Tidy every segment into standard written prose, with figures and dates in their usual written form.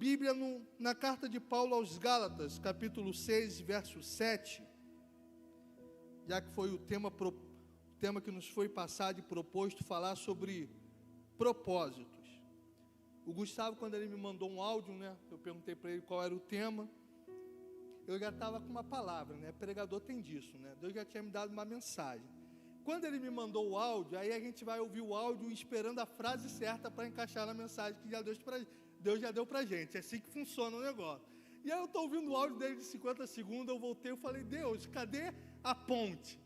Bíblia na carta de Paulo aos Gálatas, capítulo 6, verso 7, já que foi o tema que nos foi passado e proposto falar sobre propósitos. O Gustavo, quando ele me mandou um áudio, né, eu perguntei para ele qual era o tema, eu já estava com uma palavra, né, pregador tem disso, né, Deus já tinha me dado uma mensagem. Quando ele me mandou o áudio, aí a gente vai ouvir o áudio esperando a frase certa para encaixar na mensagem que Deus já deu para a gente, é assim que funciona o negócio. E aí eu estou ouvindo o áudio dele de 50 segundos, eu voltei, eu falei, Deus, cadê a ponte?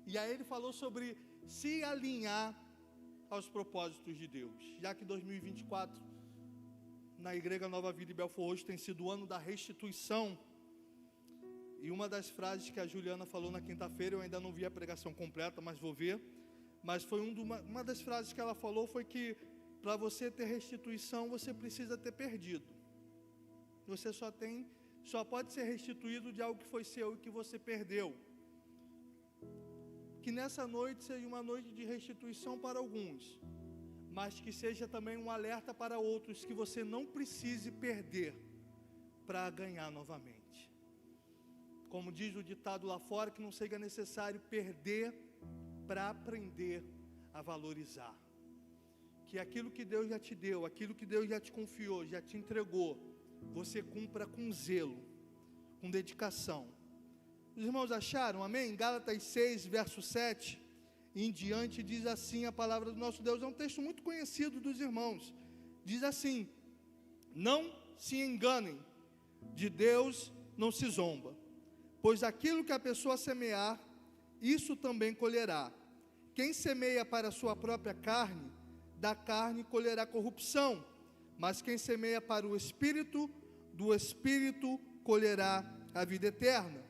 E aí ele falou sobre se alinhar aos propósitos de Deus, já que 2024, na Igreja Nova Vida e Belfort Roxo, tem sido o ano da restituição. E uma das frases que a Juliana falou na quinta-feira, eu ainda não vi a pregação completa, mas vou ver. Mas foi uma das frases que ela falou foi que para você ter restituição, você precisa ter perdido. Você só pode ser restituído de algo que foi seu e que você perdeu. Que nessa noite seja uma noite de restituição para alguns, mas que seja também um alerta para outros, que você não precise perder para ganhar novamente. Como diz o ditado lá fora, que não seja necessário perder para aprender a valorizar. Que aquilo que Deus já te deu, aquilo que Deus já te confiou, já te entregou, você cumpra com zelo, com dedicação. Os irmãos acharam? Amém? Gálatas 6, verso 7 em diante, diz assim a palavra do nosso Deus. É um texto muito conhecido dos irmãos. Diz assim: não se enganem, de Deus não se zomba, pois aquilo que a pessoa semear, isso também colherá. Quem semeia para a sua própria carne, da carne colherá corrupção, mas quem semeia para o Espírito, do Espírito colherá a vida eterna.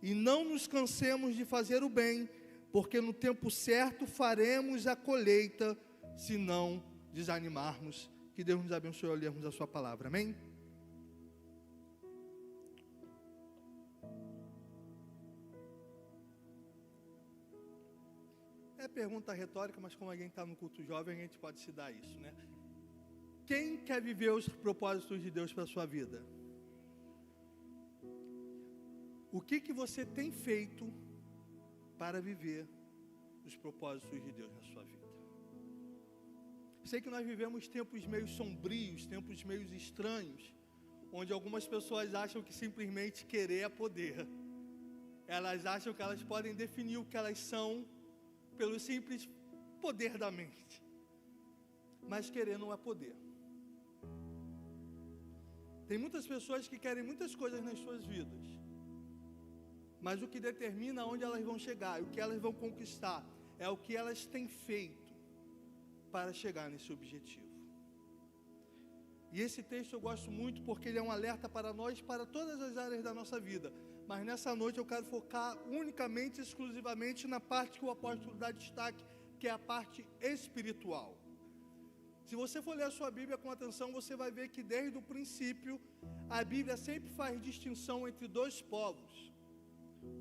E não nos cansemos de fazer o bem, porque no tempo certo faremos a colheita, se não desanimarmos. Que Deus nos abençoe ao lermos a sua palavra, amém? É pergunta retórica, mas como alguém está no culto jovem, a gente pode se dar isso, né? Quem quer viver os propósitos de Deus para a sua vida? O que você tem feito para viver os propósitos de Deus na sua vida? Sei que nós vivemos tempos meio sombrios, tempos meio estranhos, onde algumas pessoas acham que simplesmente querer é poder. Elas acham que elas podem definir o que elas são pelo simples poder da mente. Mas querer não é poder. Tem muitas pessoas que querem muitas coisas nas suas vidas, mas o que determina onde elas vão chegar, o que elas vão conquistar, é o que elas têm feito para chegar nesse objetivo. E esse texto eu gosto muito porque ele é um alerta para nós, para todas as áreas da nossa vida. Mas nessa noite eu quero focar unicamente, exclusivamente na parte que o apóstolo dá destaque, que é a parte espiritual. Se você for ler a sua Bíblia com atenção, você vai ver que desde o princípio, a Bíblia sempre faz distinção entre dois povos: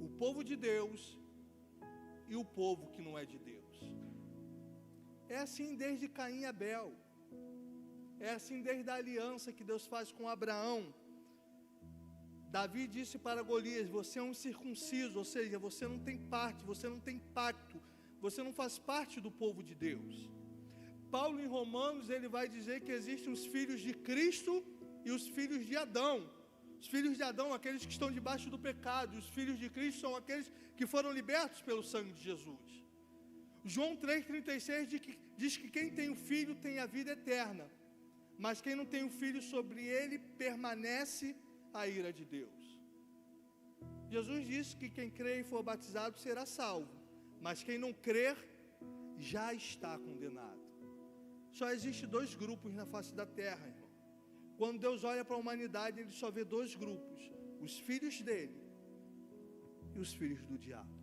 o povo de Deus e o povo que não é de Deus. É assim desde Caim e Abel. É assim desde a aliança que Deus faz com Abraão. Davi disse para Golias: você é um incircunciso, ou seja, você não tem parte, você não tem pacto, você não faz parte do povo de Deus. Paulo em Romanos, ele vai dizer que existem os filhos de Cristo e os filhos de Adão. Os filhos de Adão, aqueles que estão debaixo do pecado, e os filhos de Cristo são aqueles que foram libertos pelo sangue de Jesus. João 3,36 diz que quem tem o filho tem a vida eterna, mas quem não tem o filho, sobre ele permanece a ira de Deus. Jesus disse que quem crer e for batizado será salvo, mas quem não crer já está condenado. Só existe dois grupos na face da terra, irmão. Quando Deus olha para a humanidade, Ele só vê dois grupos: os filhos dele e os filhos do diabo.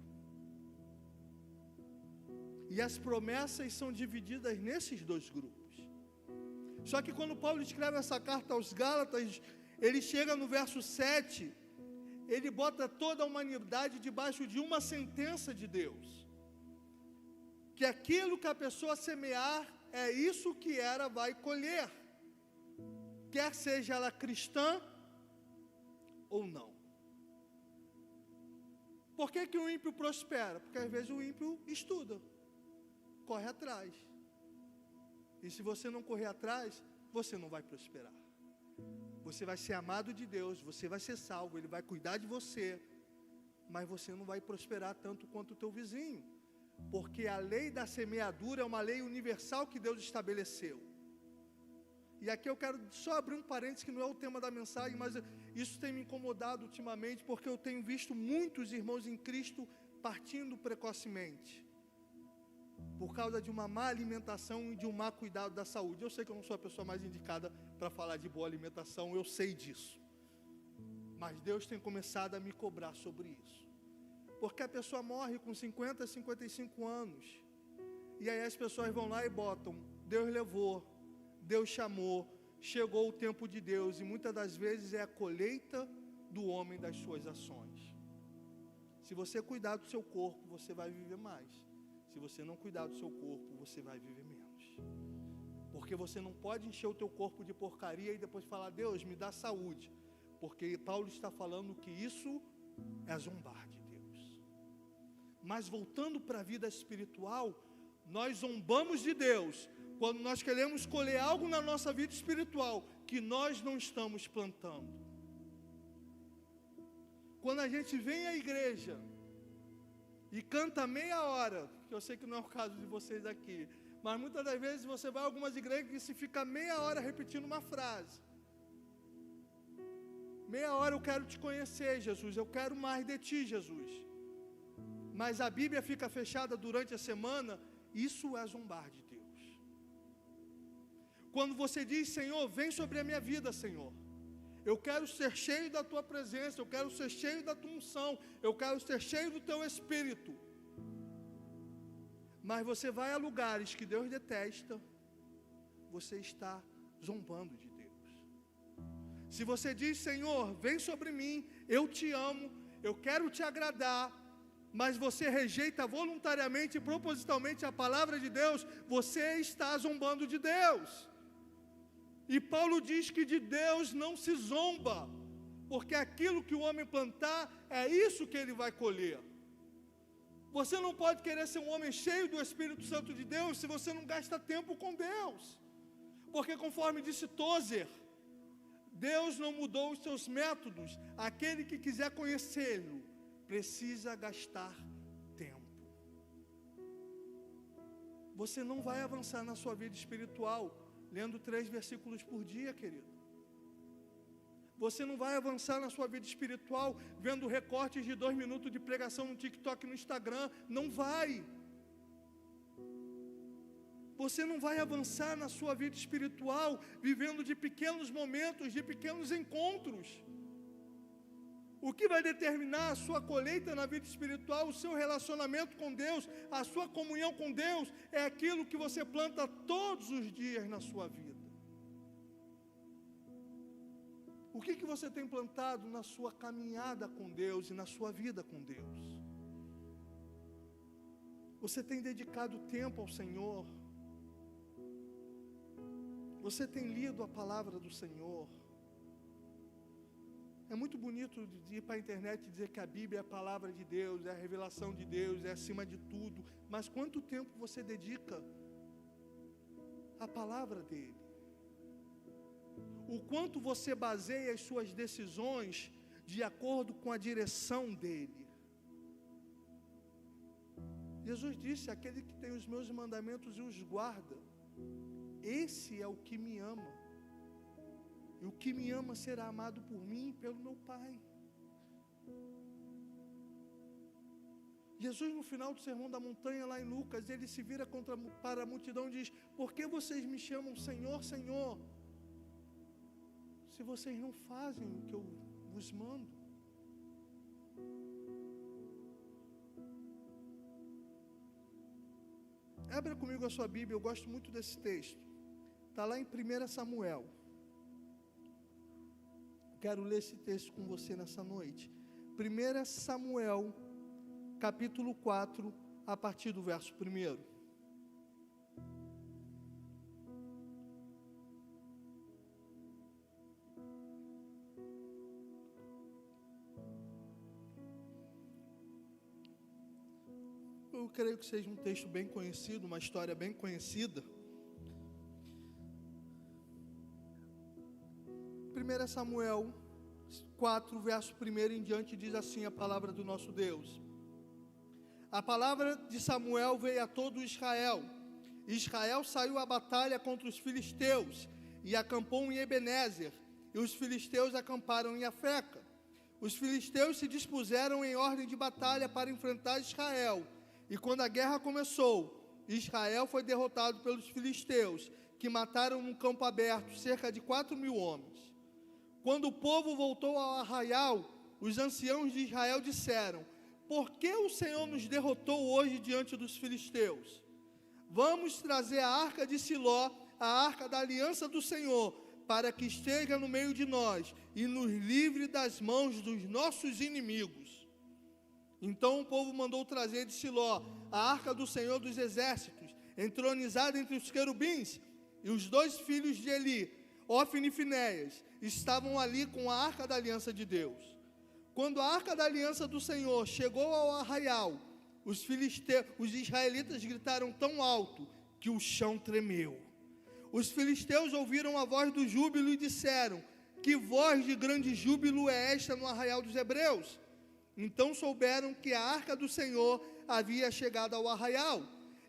E as promessas são divididas nesses dois grupos. Só que quando Paulo escreve essa carta aos Gálatas, ele chega no verso 7, ele bota toda a humanidade debaixo de uma sentença de Deus: que aquilo que a pessoa semear, é isso que ela vai colher. quer seja ela cristã ou não. Por que que o ímpio prospera? Porque às vezes o ímpio estuda, corre atrás. E se você não correr atrás, você não vai prosperar. Você vai ser amado de Deus, você vai ser salvo, Ele vai cuidar de você, mas você não vai prosperar tanto quanto o teu vizinho, porque a lei da semeadura é uma lei universal que Deus estabeleceu. E aqui eu quero só abrir um parênteses, que não é o tema da mensagem, mas isso tem me incomodado ultimamente, porque eu tenho visto muitos irmãos em Cristo partindo precocemente, por causa de uma má alimentação e de um má cuidado da saúde. Eu sei que eu não sou a pessoa mais indicada para falar de boa alimentação, eu sei disso. Mas Deus tem começado a me cobrar sobre isso. Porque a pessoa morre com 50, 55 anos. E aí as pessoas vão lá e botam, Deus levou, Deus chamou, chegou o tempo de Deus. E muitas das vezes é a colheita do homem das suas ações. Se você cuidar do seu corpo, você vai viver mais. Se você não cuidar do seu corpo, você vai viver menos. Porque você não pode encher o teu corpo de porcaria e depois falar, Deus, me dá saúde. Porque Paulo está falando que isso é zombar de Deus. Mas voltando para a vida espiritual, nós zombamos de Deus quando nós queremos colher algo na nossa vida espiritual que nós não estamos plantando. Quando a gente vem à igreja e canta meia hora, que eu sei que não é o caso de vocês aqui, mas muitas das vezes você vai a algumas igrejas que se fica meia hora repetindo uma frase. Meia hora eu quero te conhecer, Jesus, eu quero mais de ti, Jesus. Mas a Bíblia fica fechada durante a semana, isso é zombar de Deus. Quando você diz, Senhor, vem sobre a minha vida, Senhor. Eu quero ser cheio da tua presença, eu quero ser cheio da tua unção, eu quero ser cheio do teu Espírito. Mas você vai a lugares que Deus detesta, você está zombando de Deus. Se você diz, Senhor, vem sobre mim, eu te amo, eu quero te agradar, mas você rejeita voluntariamente e propositalmente a palavra de Deus, você está zombando de Deus. E Paulo diz que de Deus não se zomba, porque aquilo que o homem plantar, é isso que ele vai colher. Você não pode querer ser um homem cheio do Espírito Santo de Deus, se você não gasta tempo com Deus. Porque conforme disse Tozer, Deus não mudou os seus métodos, aquele que quiser conhecê-lo, precisa gastar tempo. Você não vai avançar na sua vida espiritual, lendo 3 versículos por dia, querido. Você não vai avançar na sua vida espiritual vendo recortes de 2 minutos de pregação no TikTok e no Instagram. Não vai. Você não vai avançar na sua vida espiritual vivendo de pequenos momentos, de pequenos encontros. O que vai determinar a sua colheita na vida espiritual, o seu relacionamento com Deus, a sua comunhão com Deus, é aquilo que você planta todos os dias na sua vida. O que você tem plantado na sua caminhada com Deus e na sua vida com Deus? Você tem dedicado tempo ao Senhor? Você tem lido a palavra do Senhor? É muito bonito de ir para a internet e dizer que a Bíblia é a palavra de Deus, é a revelação de Deus, é acima de tudo. Mas quanto tempo você dedica à palavra dEle? O quanto você baseia as suas decisões de acordo com a direção dEle? Jesus disse, aquele que tem os meus mandamentos e os guarda, esse é o que me ama. E o que me ama será amado por mim e pelo meu Pai. Jesus, no final do Sermão da Montanha, lá em Lucas, ele se vira para a multidão e diz, por que vocês me chamam Senhor, Senhor, se vocês não fazem o que eu vos mando? Abra comigo a sua Bíblia, eu gosto muito desse texto. Está lá em 1 Samuel. Quero ler esse texto com você nessa noite. 1 Samuel, capítulo 4, a partir do verso 1. eu creio que seja um texto bem conhecido, uma história bem conhecida. 1 Samuel 4, verso 1 em diante, diz assim a palavra do nosso Deus. A palavra de Samuel veio a todo Israel. Israel saiu à batalha contra os filisteus e acampou em Ebenezer, e os filisteus acamparam em Afeca. Os filisteus se dispuseram em ordem de batalha para enfrentar Israel, e quando a guerra começou, Israel foi derrotado pelos filisteus, que mataram num campo aberto cerca de 4.000 homens. Quando o povo voltou ao arraial, os anciãos de Israel disseram: por que o Senhor nos derrotou hoje diante dos filisteus? Vamos trazer a arca de Siló, a arca da aliança do Senhor, para que esteja no meio de nós e nos livre das mãos dos nossos inimigos. Então o povo mandou trazer de Siló a arca do Senhor dos exércitos, entronizada entre os querubins, e os 2 filhos de Eli, Ofni e Finéias, estavam ali com a arca da aliança de Deus. Quando a arca da aliança do Senhor chegou ao arraial, os israelitas gritaram tão alto que o chão tremeu. Os filisteus ouviram a voz do júbilo e disseram: que voz de grande júbilo é esta no arraial dos hebreus? Então souberam que a arca do Senhor havia chegado ao arraial.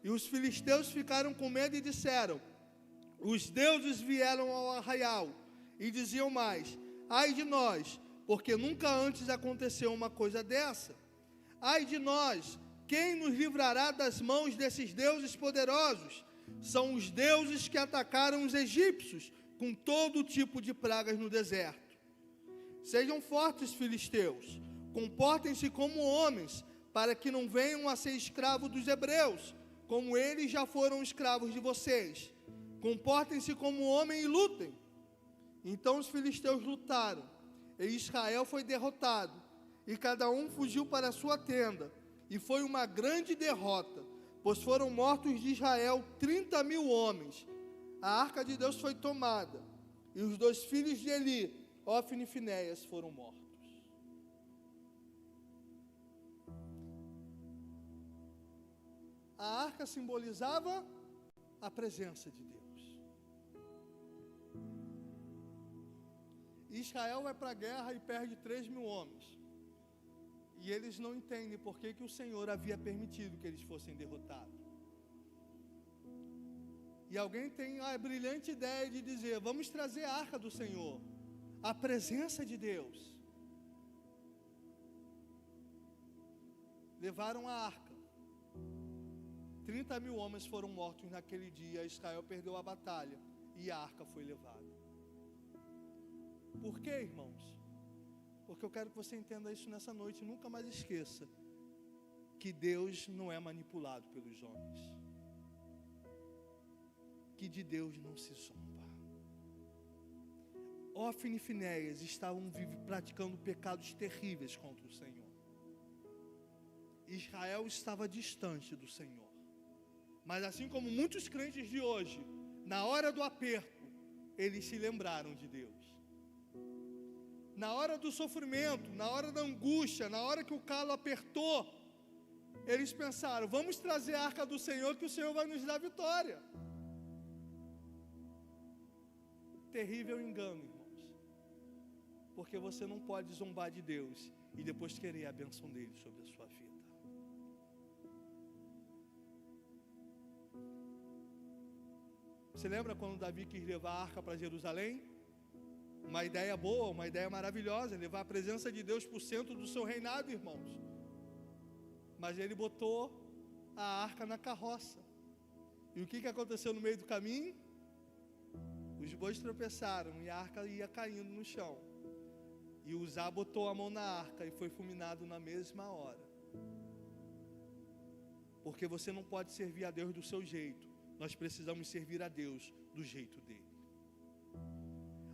E os filisteus ficaram com medo e disseram: os deuses vieram ao arraial. E diziam mais: ai de nós, porque nunca antes aconteceu uma coisa dessa. Ai de nós, quem nos livrará das mãos desses deuses poderosos? São os deuses que atacaram os egípcios com todo tipo de pragas no deserto. Sejam fortes, filisteus, comportem-se como homens, para que não venham a ser escravos dos hebreus, como eles já foram escravos de vocês. Comportem-se como homem e lutem. Então os filisteus lutaram, e Israel foi derrotado, e cada um fugiu para a sua tenda, e foi uma grande derrota, pois foram mortos de Israel 30.000 homens. A arca de Deus foi tomada, e os 2 filhos de Eli, Ofni e Finéias, foram mortos. A arca simbolizava a presença de Deus. Israel vai para a guerra e perde 3.000 homens. E eles não entendem por que o Senhor havia permitido que eles fossem derrotados. E alguém tem a brilhante ideia de dizer: vamos trazer a arca do Senhor, a presença de Deus. Levaram a arca. 30.000 homens foram mortos naquele dia. Israel perdeu a batalha e a arca foi levada. Por quê, irmãos? Porque eu quero que você entenda isso nessa noite. Nunca mais esqueça que Deus não é manipulado pelos homens, que de Deus não se zomba. Ofni e Finéias estavam praticando pecados terríveis contra o Senhor. Israel estava distante do Senhor. Mas assim como muitos crentes de hoje, na hora do aperto, eles se lembraram de Deus. Na hora do sofrimento, na hora da angústia, na hora que o calo apertou, eles pensaram: vamos trazer a arca do Senhor, que o Senhor vai nos dar vitória. Terrível engano, irmãos. Porque você não pode zombar de Deus e depois querer a bênção dele sobre a sua vida. Você lembra quando Davi quis levar a arca para Jerusalém? Uma ideia boa, uma ideia maravilhosa, levar a presença de Deus para o centro do seu reinado, irmãos. Mas ele botou a arca na carroça. E o que aconteceu no meio do caminho? Os bois tropeçaram e a arca ia caindo no chão. E Uzá botou a mão na arca e foi fulminado na mesma hora. Porque você não pode servir a Deus do seu jeito. Nós precisamos servir a Deus do jeito dele.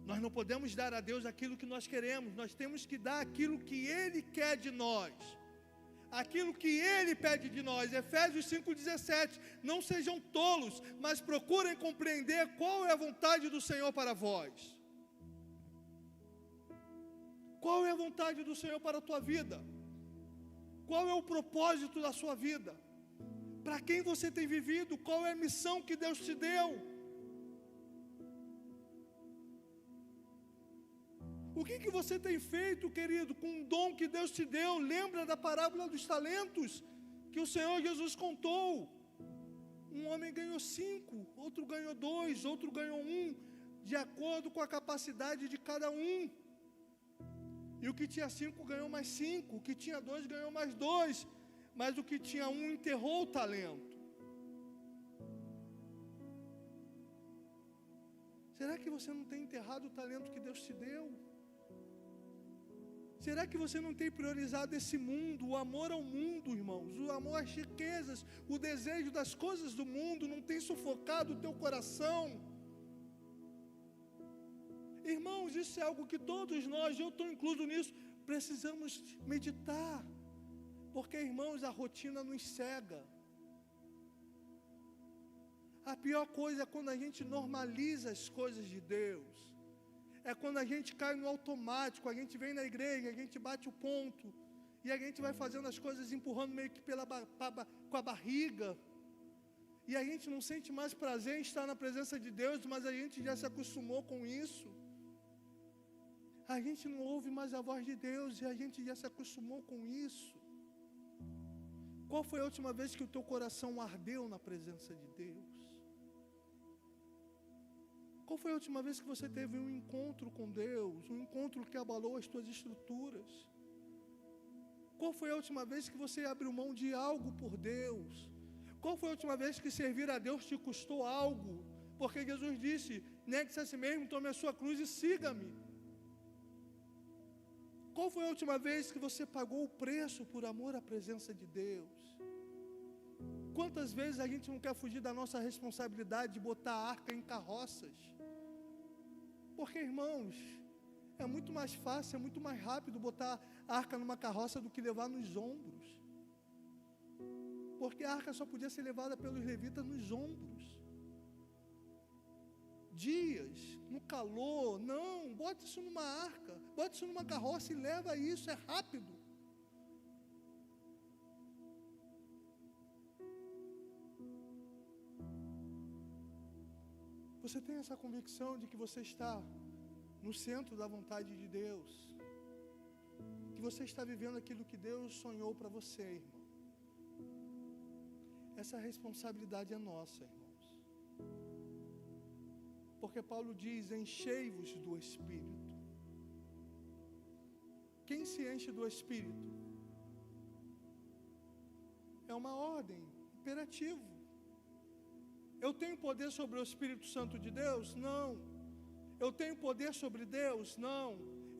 Nós não podemos dar a Deus aquilo que nós queremos. Nós temos que dar aquilo que Ele quer de nós. Aquilo que Ele pede de nós. Efésios 5,17. Não sejam tolos, mas procurem compreender qual é a vontade do Senhor para vós. Qual é a vontade do Senhor para a tua vida? Qual é o propósito da sua vida? Para quem você tem vivido? Qual é a missão que Deus te deu? O que você tem feito, querido, com o dom que Deus te deu? Lembra da parábola dos talentos que o Senhor Jesus contou? Um homem ganhou 5, outro ganhou 2, outro ganhou 1, de acordo com a capacidade de cada um. E o que tinha 5 ganhou mais 5, o que tinha 2 ganhou mais 2, mas o que tinha 1 enterrou o talento. Será que você não tem enterrado o talento que Deus te deu? Será que você não tem priorizado esse mundo, o amor ao mundo, irmãos, o amor às riquezas, o desejo das coisas do mundo, não tem sufocado o teu coração? Irmãos, isso é algo que todos nós, eu estou incluso nisso, precisamos meditar, porque, irmãos, a rotina nos cega. A pior coisa é quando a gente normaliza as coisas de Deus. É quando a gente cai no automático, a gente vem na igreja, a gente bate o ponto, e a gente vai fazendo as coisas empurrando meio que com a barriga, e a gente não sente mais prazer em estar na presença de Deus, mas a gente já se acostumou com isso. A gente não ouve mais a voz de Deus, e a gente já se acostumou com isso. Qual foi a última vez que o teu coração ardeu na presença de Deus? Qual foi a última vez que você teve um encontro com Deus, um encontro que abalou as tuas estruturas? Qual foi a última vez que você abriu mão de algo por Deus? Qual foi a última vez que servir a Deus te custou algo? Porque Jesus disse, negue-se a si mesmo, tome a sua cruz e siga-me. Qual foi a última vez que você pagou o preço por amor à presença de Deus? Quantas vezes a gente não quer fugir da nossa responsabilidade de botar a arca em carroças? Porque, irmãos, é muito mais fácil, é muito mais rápido botar a arca numa carroça do que levar nos ombros. Porque a arca só podia ser levada pelos levitas nos ombros. Dias, no calor, não, bota isso numa arca, bota isso numa carroça e leva isso, é rápido. Você tem essa convicção de que você está no centro da vontade de Deus, que você está vivendo aquilo que Deus sonhou para você, irmão. Essa responsabilidade é nossa, irmãos. Porque Paulo diz, enchei-vos do Espírito. Quem se enche do Espírito? É uma ordem, imperativo. Eu tenho poder sobre o Espírito Santo de Deus? Não. Eu tenho poder sobre Deus? Não.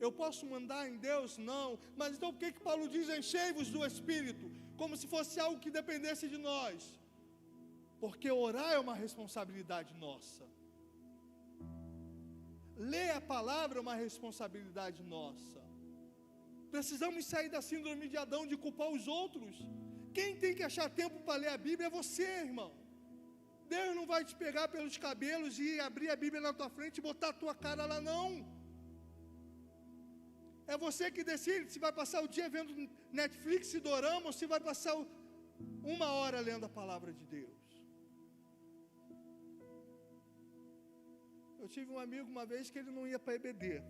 Eu posso mandar em Deus? Não. Mas então por que Paulo diz, enchei-vos do Espírito? Como se fosse algo que dependesse de nós. Porque orar é uma responsabilidade nossa. Ler a palavra é uma responsabilidade nossa. Precisamos sair da síndrome de Adão de culpar os outros. Quem tem que achar tempo para ler a Bíblia é você, irmão. Deus não vai te pegar pelos cabelos e abrir a Bíblia na tua frente e botar a tua cara lá, não. É você que decide se vai passar o dia vendo Netflix e dorama ou se vai passar 1 hora lendo a palavra de Deus. Eu tive um amigo uma vez que ele não ia para EBD.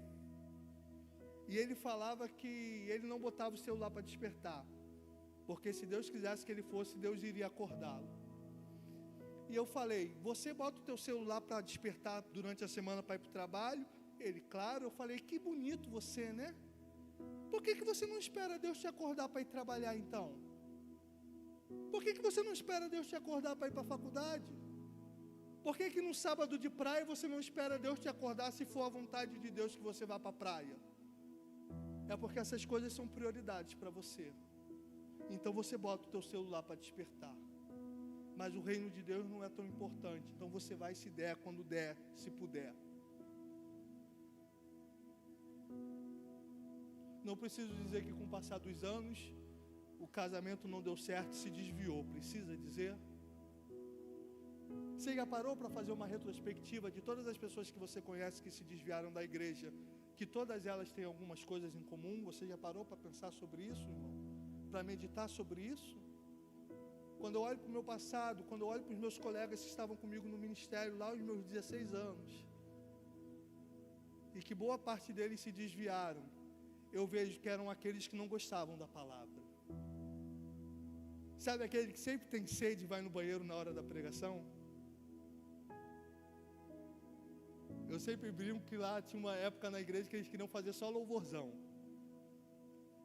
E ele falava que ele não botava o celular para despertar. Porque se Deus quisesse que ele fosse, Deus iria acordá-lo. E eu falei, você bota o teu celular para despertar durante a semana para ir para o trabalho? Ele, claro. Eu falei, que bonito você, né? Por que você não espera Deus te acordar para ir trabalhar então? Por que você não espera Deus te acordar para ir para a faculdade? Por que no sábado de praia você não espera Deus te acordar se for a vontade de Deus que você vá para a praia? É porque essas coisas são prioridades para você. Então você bota o teu celular para despertar. Mas o reino de Deus não é tão importante. Então você vai se der, quando der, se puder. Não preciso dizer que com o passar dos anos, o casamento não deu certo e se desviou. Precisa dizer? Você já parou para fazer uma retrospectiva de todas as pessoas que você conhece que se desviaram da igreja? Que todas elas têm algumas coisas em comum? Você já parou para pensar sobre isso, irmão? Para meditar sobre isso? Quando eu olho para o meu passado, quando eu olho para os meus colegas que estavam comigo no ministério lá aos meus 16 anos, e que boa parte deles se desviaram, eu vejo que eram aqueles que não gostavam da palavra. Sabe aquele que sempre tem sede e vai no banheiro na hora da pregação? Eu sempre brinco que lá tinha uma época na igreja que eles queriam fazer só louvorzão.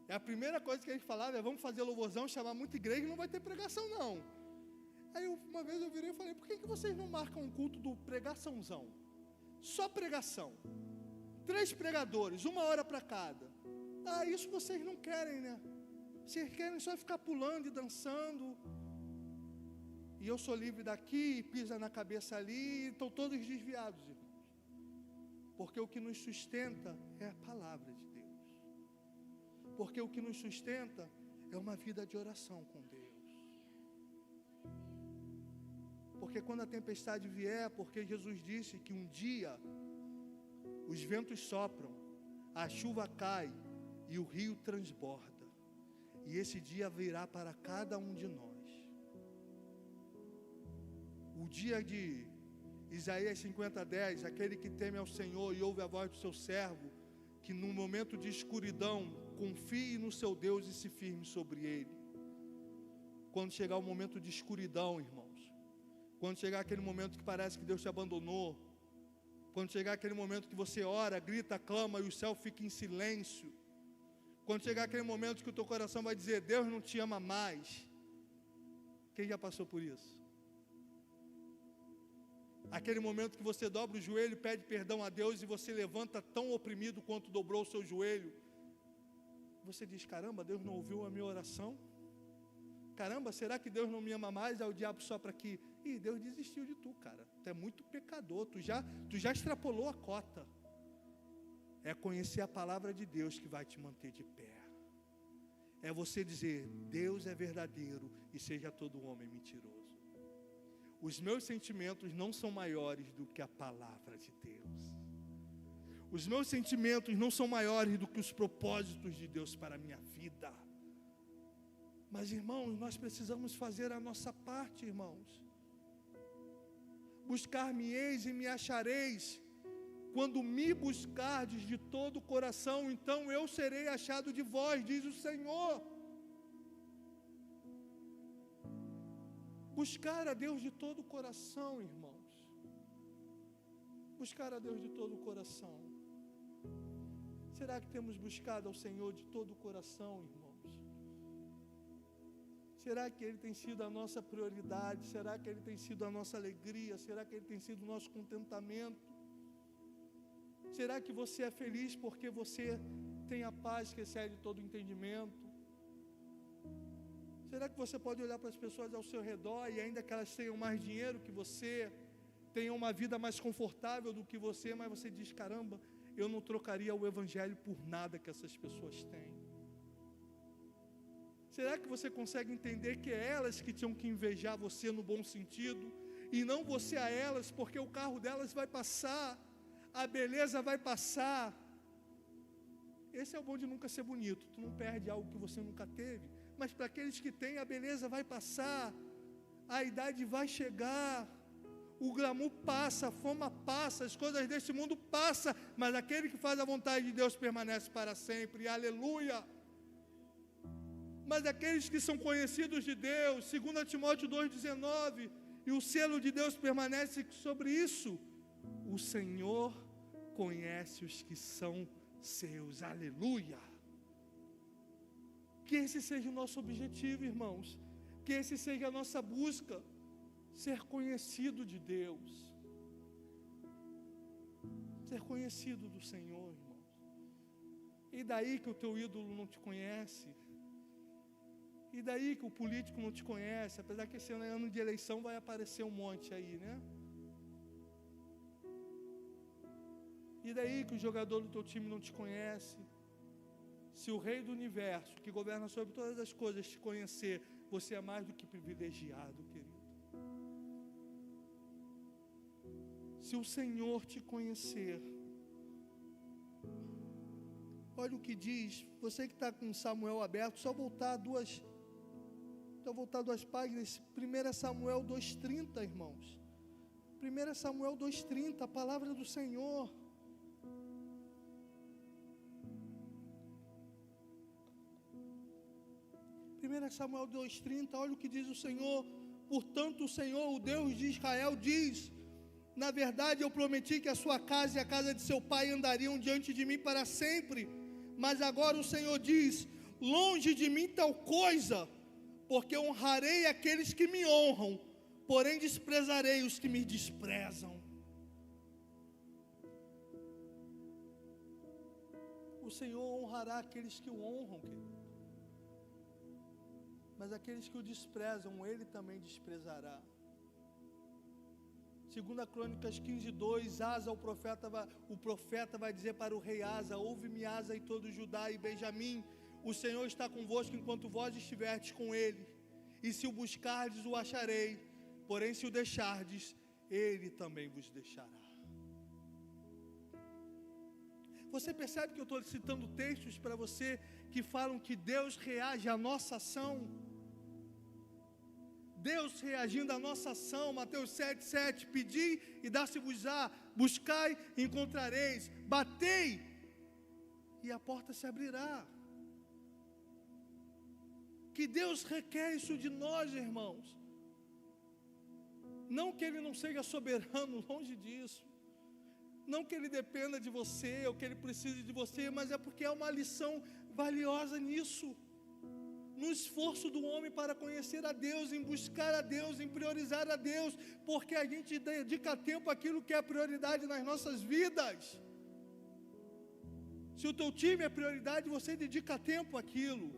E a primeira coisa que eles falavam é: vamos fazer louvorzão, chamar muita igreja e não vai ter pregação não. Aí uma vez eu virei e falei: por que vocês não marcam um culto do pregaçãozão? Só pregação. 3 pregadores, 1 hora para cada. Ah, isso vocês não querem, né? Vocês querem só ficar pulando e dançando. E eu sou livre daqui, pisa na cabeça ali, estão todos desviados, irmãos. Porque o que nos sustenta é a palavra de Deus. Porque o que nos sustenta é uma vida de oração com Deus. Porque quando a tempestade vier, porque Jesus disse que um dia os ventos sopram, a chuva cai e o rio transborda. E esse dia virá para cada um de nós. O dia de Isaías 50:10, aquele que teme ao Senhor e ouve a voz do seu servo, que num momento de escuridão confie no seu Deus e se firme sobre ele. Quando chegar o momento de escuridão, irmãos, quando chegar aquele momento que parece que Deus te abandonou, quando chegar aquele momento que você ora, grita, clama e o céu fica em silêncio, quando chegar aquele momento que o teu coração vai dizer: Deus não te ama mais. Quem já passou por isso? Aquele momento que você dobra o joelho, pede perdão a Deus e você levanta tão oprimido quanto dobrou o seu joelho. Você diz: caramba, Deus não ouviu a minha oração? Caramba, será que Deus não me ama mais? Aí o diabo sopra aqui: ih, Deus desistiu de tu, cara. Tu é muito pecador, tu já extrapolou a cota. É conhecer a palavra de Deus que vai te manter de pé. É você dizer: Deus é verdadeiro e seja todo homem mentiroso. Os meus sentimentos não são maiores do que a palavra de Deus. Os meus sentimentos não são maiores do que os propósitos de Deus para a minha vida. Mas, irmãos, nós precisamos fazer a nossa parte, irmãos. Buscar-me-eis e me achareis, quando me buscardes de todo o coração, então eu serei achado de vós, diz o Senhor. Buscar a Deus de todo o coração, irmãos. Buscar a Deus de todo o coração. Será que temos buscado ao Senhor de todo o coração, irmãos? Será que Ele tem sido a nossa prioridade? Será que Ele tem sido a nossa alegria? Será que Ele tem sido o nosso contentamento? Será que você é feliz porque você tem a paz que excede todo o entendimento? Será que você pode olhar para as pessoas ao seu redor e ainda que elas tenham mais dinheiro que você, tenham uma vida mais confortável do que você, mas você diz: caramba, eu não trocaria o evangelho por nada que essas pessoas têm? Será que você consegue entender que é elas que tinham que invejar você no bom sentido e não você a elas, porque o carro delas vai passar, a beleza vai passar? Esse é o bom de nunca ser bonito. Tu não perde algo que você nunca teve. Mas para aqueles que têm, a beleza vai passar, a idade vai chegar, o glamour passa, a fama passa, as coisas desse mundo passam, mas aquele que faz a vontade de Deus permanece para sempre, aleluia. Mas aqueles que são conhecidos de Deus, 2 Timóteo 2,19, e o selo de Deus permanece sobre isso, o Senhor conhece os que são seus, aleluia. Que esse seja o nosso objetivo, irmãos, que esse seja a nossa busca, ser conhecido de Deus, ser conhecido do Senhor, irmãos. E daí que o teu ídolo não te conhece? E daí que o político não te conhece? Apesar que esse ano de eleição vai aparecer um monte aí, né? E daí que o jogador do teu time não te conhece? Se o Rei do Universo, que governa sobre todas as coisas, te conhecer, você é mais do que privilegiado, querido. Se o Senhor te conhecer, olha o que diz, você que está com Samuel aberto, só voltar Estou voltado às páginas, 1 Samuel 2,30, irmãos. 1 Samuel 2,30, a palavra do Senhor. 1 Samuel 2,30, olha o que diz o Senhor. Portanto, o Senhor, o Deus de Israel, diz: na verdade, eu prometi que a sua casa e a casa de seu pai andariam diante de mim para sempre. Mas agora o Senhor diz: longe de mim tal coisa, porque honrarei aqueles que me honram, porém desprezarei os que me desprezam. O Senhor honrará aqueles que o honram, querido. Mas aqueles que o desprezam, Ele também desprezará. 2 Crônicas 15:2, Asa, o profeta vai dizer para o rei Asa: ouve-me, Asa, e todo Judá e Benjamim, o Senhor está convosco enquanto vós estiverdes com Ele, e se o buscardes, o acharei, porém se o deixardes, Ele também vos deixará. Você percebe que eu estou citando textos para você que falam que Deus reage à nossa ação? Deus reagindo à nossa ação. Mateus 7,7, pedi e dar-se-vos-á, buscai e encontrareis, batei e a porta se abrirá. Que Deus requer isso de nós, irmãos. Não que Ele não seja soberano, longe disso. Não que Ele dependa de você, ou que Ele precise de você, mas é porque há uma lição valiosa nisso. No esforço do homem para conhecer a Deus, em buscar a Deus, em priorizar a Deus, porque a gente dedica tempo àquilo que é prioridade nas nossas vidas. Se o teu time é prioridade, você dedica tempo àquilo.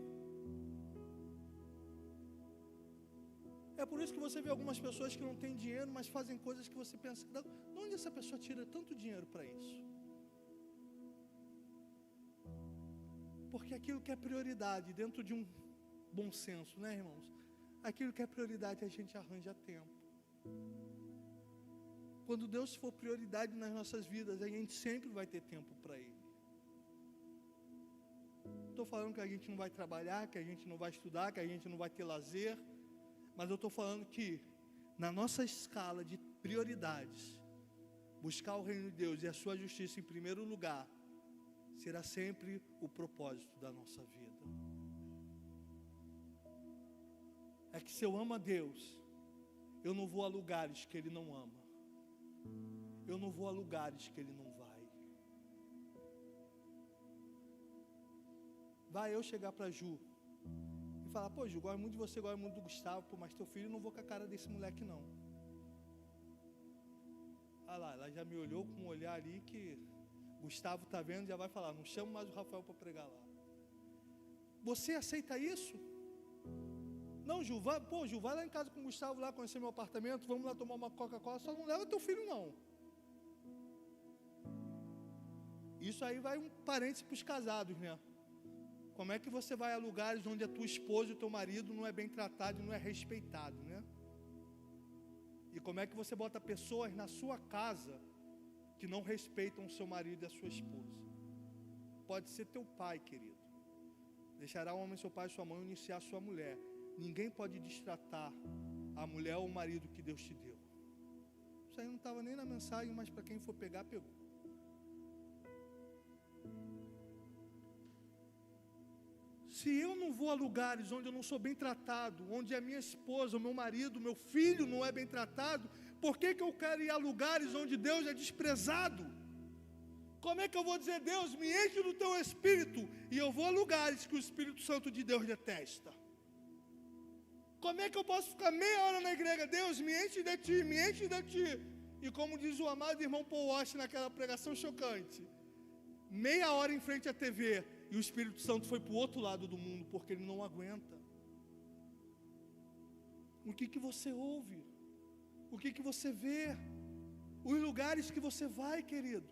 É por isso que você vê algumas pessoas que não têm dinheiro, mas fazem coisas que você pensa: de onde essa pessoa tira tanto dinheiro para isso? Porque aquilo que é prioridade, dentro de um bom senso, né, irmãos? Aquilo que é prioridade a gente arranja tempo. Quando Deus for prioridade nas nossas vidas, a gente sempre vai ter tempo para Ele. Estou falando que a gente não vai trabalhar, que a gente não vai estudar, que a gente não vai ter lazer, mas eu estou falando que na nossa escala de prioridades, buscar o reino de Deus e a sua justiça em primeiro lugar, será sempre o propósito da nossa vida. É que se eu amo a Deus, eu não vou a lugares que Ele não ama. Eu não vou a lugares que Ele não vai. Vai eu chegar para Ju e falar: pô, Ju, gosto muito de você, gosto muito do Gustavo, pô, mas teu filho, não vou com a cara desse moleque não. Ah lá, ela já me olhou com um olhar ali que Gustavo está vendo, já vai falar: não chamo mais o Rafael para pregar lá. Você aceita isso? Não, Ju, vai lá em casa com o Gustavo, lá conhecer meu apartamento, vamos lá tomar uma Coca-Cola, só não leva teu filho não. Isso aí vai um parênteses para os casados, né? Como é que você vai a lugares onde a tua esposa e o teu marido não é bem tratado e não é respeitado, né? E como é que você bota pessoas na sua casa que não respeitam o seu marido e a sua esposa? Pode ser teu pai, querido. Deixará o homem seu pai e sua mãe iniciar a sua mulher. Ninguém pode destratar a mulher ou o marido que Deus te deu. Isso aí não estava nem na mensagem, mas para quem for pegar, pegou. Se eu não vou a lugares onde eu não sou bem tratado, onde a minha esposa, o meu marido, o meu filho não é bem tratado, por que eu quero ir a lugares onde Deus é desprezado? Como é que eu vou dizer: Deus, me enche do teu Espírito, e eu vou a lugares que o Espírito Santo de Deus detesta? Como é que eu posso ficar meia hora na igreja? Deus, me enche de ti, me enche de ti. E como diz o amado irmão Paul Washer naquela pregação chocante, meia hora em frente à TV, e o Espírito Santo foi para o outro lado do mundo, porque ele não aguenta. O que você ouve? O que você vê? Os lugares que você vai, querido?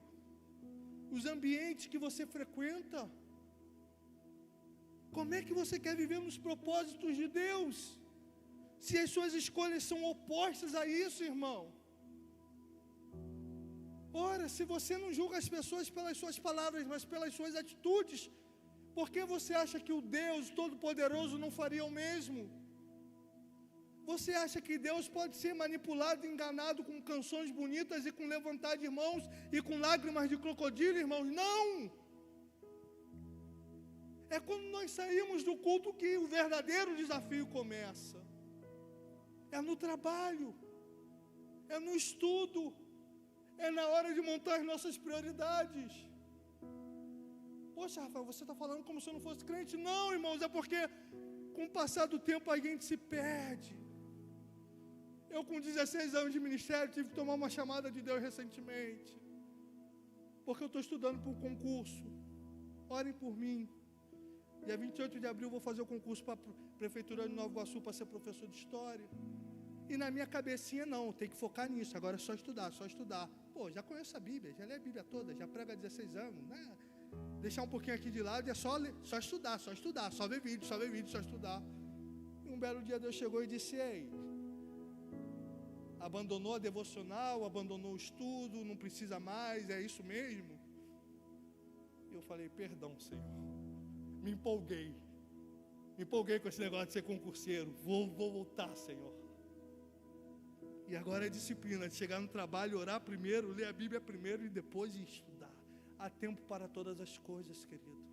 Os ambientes que você frequenta? Como é que você quer viver nos propósitos de Deus? Se as suas escolhas são opostas a isso, irmão. Ora, se você não julga as pessoas pelas suas palavras, mas pelas suas atitudes, por que você acha que o Deus Todo-Poderoso não faria o mesmo? Você acha que Deus pode ser manipulado, enganado com canções bonitas e com levantar de mãos e com lágrimas de crocodilo, irmãos? Não! É quando nós saímos do culto que o verdadeiro desafio começa. É no trabalho, é no estudo, é na hora de montar as nossas prioridades. Poxa, Rafael, você está falando como se eu não fosse crente? Não, irmãos, é porque com o passar do tempo a gente se perde. Eu com 16 anos de ministério tive que tomar uma chamada de Deus recentemente, porque eu estou estudando para um concurso. Orem por mim. Dia 28 de abril eu vou fazer o concurso para a Prefeitura de Nova Iguaçu para ser professor de História. E na minha cabecinha, não, tem que focar nisso, agora é só estudar, só estudar. Pô, já conheço a Bíblia, já li a Bíblia toda, já prego há 16 anos, né? Deixar um pouquinho aqui de lado e é só estudar, só ver vídeo, só estudar. E um belo dia Deus chegou e disse, ei, abandonou a devocional, abandonou o estudo, não precisa mais, é isso mesmo? E eu falei, perdão, Senhor, me empolguei com esse negócio de ser concurseiro, vou voltar, Senhor. E agora é disciplina, de chegar no trabalho, orar primeiro, ler a Bíblia primeiro e depois estudar. Há tempo para todas as coisas, querido.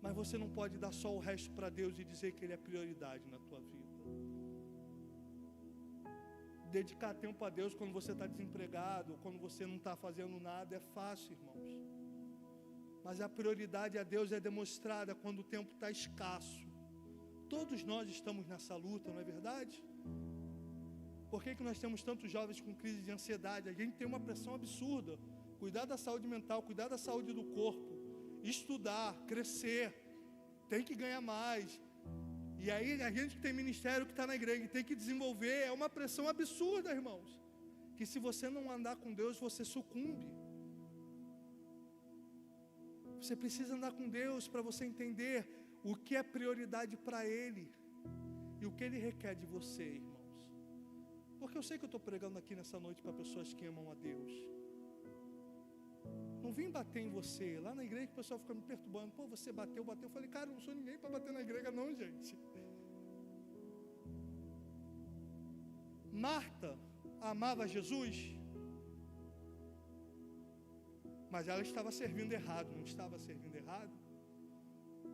Mas você não pode dar só o resto para Deus e dizer que Ele é prioridade na tua vida. Dedicar tempo a Deus quando você está desempregado, quando você não está fazendo nada, é fácil, irmãos. Mas a prioridade a Deus é demonstrada quando o tempo está escasso. Todos nós estamos nessa luta, não é verdade? Por que nós temos tantos jovens com crise de ansiedade? A gente tem uma pressão absurda. Cuidar da saúde mental, cuidar da saúde do corpo, estudar, crescer, tem que ganhar mais. E aí a gente que tem ministério, que está na igreja, tem que desenvolver, é uma pressão absurda, irmãos. Que se você não andar com Deus, você sucumbe. Você precisa andar com Deus para você entender o que é prioridade para Ele e o que Ele requer de você, irmãos. Porque eu sei que eu estou pregando aqui nessa noite para pessoas que amam a Deus. Não vim bater em você. Lá na igreja o pessoal fica me perturbando. Pô, você bateu. Eu falei, cara, eu não sou ninguém para bater na igreja não, gente. Marta amava Jesus, mas ela estava servindo errado. Não estava servindo errado.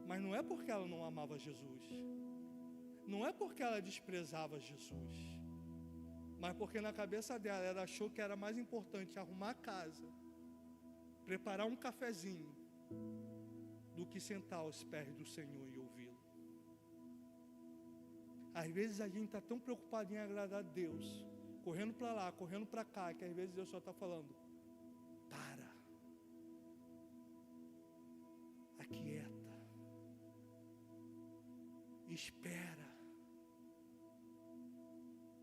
Mas não é porque ela não amava Jesus. Não é porque ela desprezava Jesus. Mas porque na cabeça dela ela achou que era mais importante arrumar a casa, preparar um cafezinho, do que sentar aos pés do Senhor e ouvi-lo. Às vezes a gente está tão preocupado em agradar a Deus, correndo para lá, correndo para cá, que às vezes Deus só está falando, para, aquieta, espera.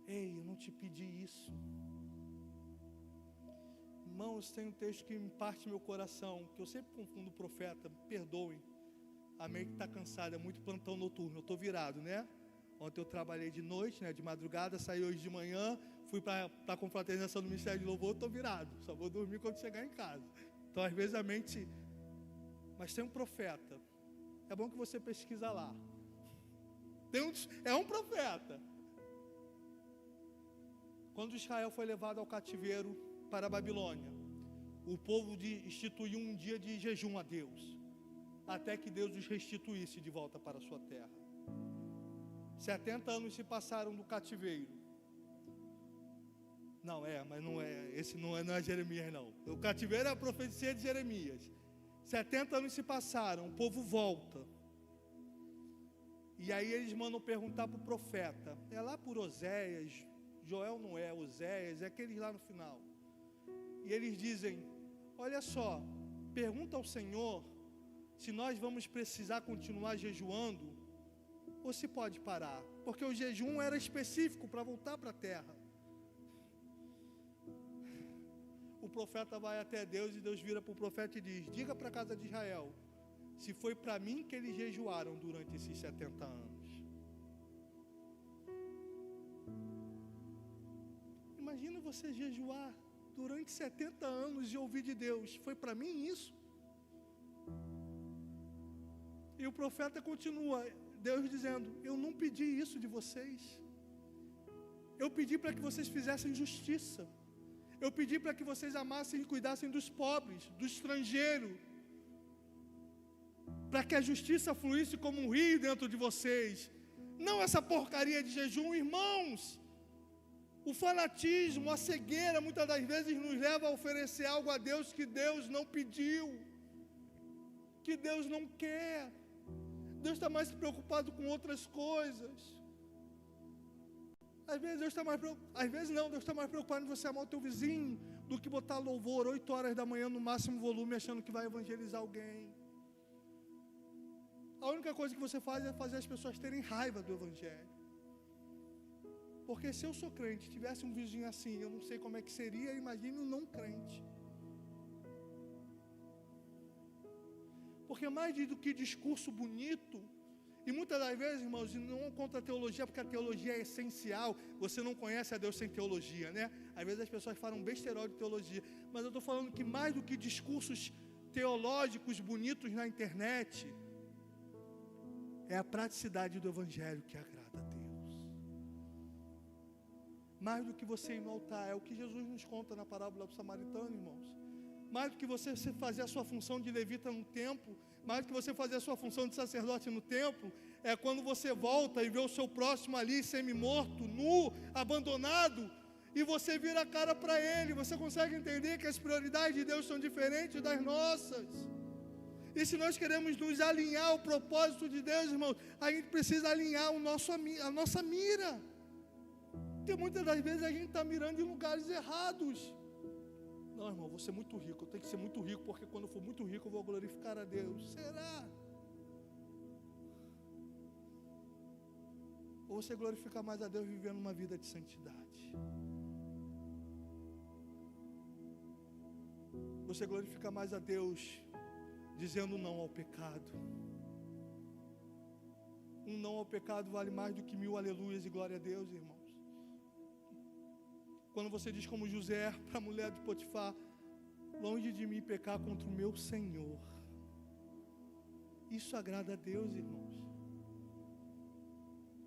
Ei, eu não te pedi isso. Irmãos, tem um texto que me parte meu coração, que eu sempre confundo o profeta, me perdoem. A mente está cansada, é muito plantão noturno, eu estou virado, né? Ontem eu trabalhei de noite, né, de madrugada, saí hoje de manhã, fui para a confraternização do Ministério de Louvor, estou virado, só vou dormir quando chegar em casa. Então, às vezes a mente... Mas tem um profeta, é bom que você pesquisa lá. É um profeta. Quando Israel foi levado ao cativeiro para a Babilônia, o povo instituiu um dia de jejum a Deus, até que Deus os restituísse de volta para a sua terra. 70 anos se passaram do cativeiro. Mas não é, esse não é Jeremias não. O cativeiro é a profecia de Jeremias. 70 anos se passaram, o povo volta. E aí eles mandam perguntar para o profeta, é lá por Oséias, Joel não é, Oséias, é aqueles lá no final. E eles dizem, olha só, pergunta ao Senhor se nós vamos precisar continuar jejuando ou se pode parar. Porque o jejum era específico para voltar para a terra. O profeta vai até Deus e Deus vira para o profeta e diz, diga para a casa de Israel, se foi para mim que eles jejuaram durante esses 70 anos. Imagina você jejuar durante 70 anos e ouvir de Deus, foi para mim isso? E o profeta continua, Deus dizendo, eu não pedi isso de vocês, Eu pedi para que vocês fizessem justiça. Eu pedi para que vocês amassem e cuidassem dos pobres, do estrangeiro, para que a justiça fluísse como um rio dentro de vocês. Não essa porcaria de jejum, irmãos. O fanatismo, a cegueira, muitas das vezes nos leva a oferecer algo a Deus que Deus não pediu, que Deus não quer. Deus está mais preocupado com outras coisas. Às vezes Deus está mais preocupado em você amar o teu vizinho do que botar louvor 8 horas da manhã no máximo volume, achando que vai evangelizar alguém. A única coisa que você faz é fazer as pessoas terem raiva do evangelho. Porque se eu sou crente, tivesse um vizinho assim, eu não sei como é que seria, imagine um não crente. Porque mais do que discurso bonito, e muitas das vezes, irmãos, e não contra a teologia, porque a teologia é essencial, você não conhece a Deus sem teologia, né? Às vezes as pessoas falam besterol de teologia, mas eu estou falando que mais do que discursos teológicos bonitos na internet, é a praticidade do evangelho que agrada a Deus. Mais do que você ir no altar, é o que Jesus nos conta na parábola do samaritano, irmãos. Mais do que você fazer a sua função de levita no templo, mais do que você fazer a sua função de sacerdote no templo, é quando você volta e vê o seu próximo ali semi-morto, nu, abandonado, e você vira a cara para ele. Você consegue entender que as prioridades de Deus são diferentes das nossas. E se nós queremos nos alinhar ao propósito de Deus, irmãos, a gente precisa alinhar a nossa mira. Porque muitas das vezes a gente está mirando em lugares errados. Não, irmão, vou ser muito rico, eu tenho que ser muito rico, porque quando eu for muito rico eu vou glorificar a Deus. Será? Ou você glorificar mais a Deus vivendo uma vida de santidade? Você glorifica mais a Deus dizendo não ao pecado. Um não ao pecado vale mais do que 1000 aleluias e glória a Deus, irmãos. Quando você diz como José para a mulher de Potifar, longe de mim pecar contra o meu Senhor. Isso agrada a Deus, irmãos.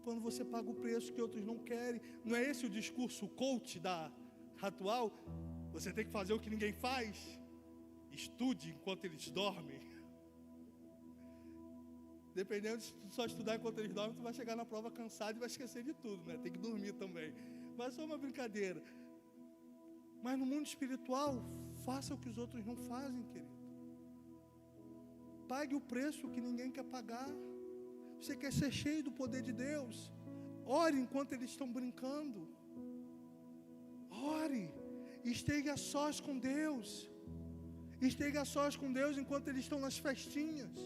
Quando você paga o preço que outros não querem, não é esse o discurso coach da atual? Você tem que fazer o que ninguém faz. Estude enquanto eles dormem. Dependendo de só estudar enquanto eles dormem, tu vai chegar na prova cansado e vai esquecer de tudo, né? Tem que dormir também. Mas é só uma brincadeira. Mas no mundo espiritual, faça o que os outros não fazem, querido. Pague o preço que ninguém quer pagar. Você quer ser cheio do poder de Deus? Ore enquanto eles estão brincando. Ore. Esteja a sós com Deus. Esteja a sós com Deus enquanto eles estão nas festinhas.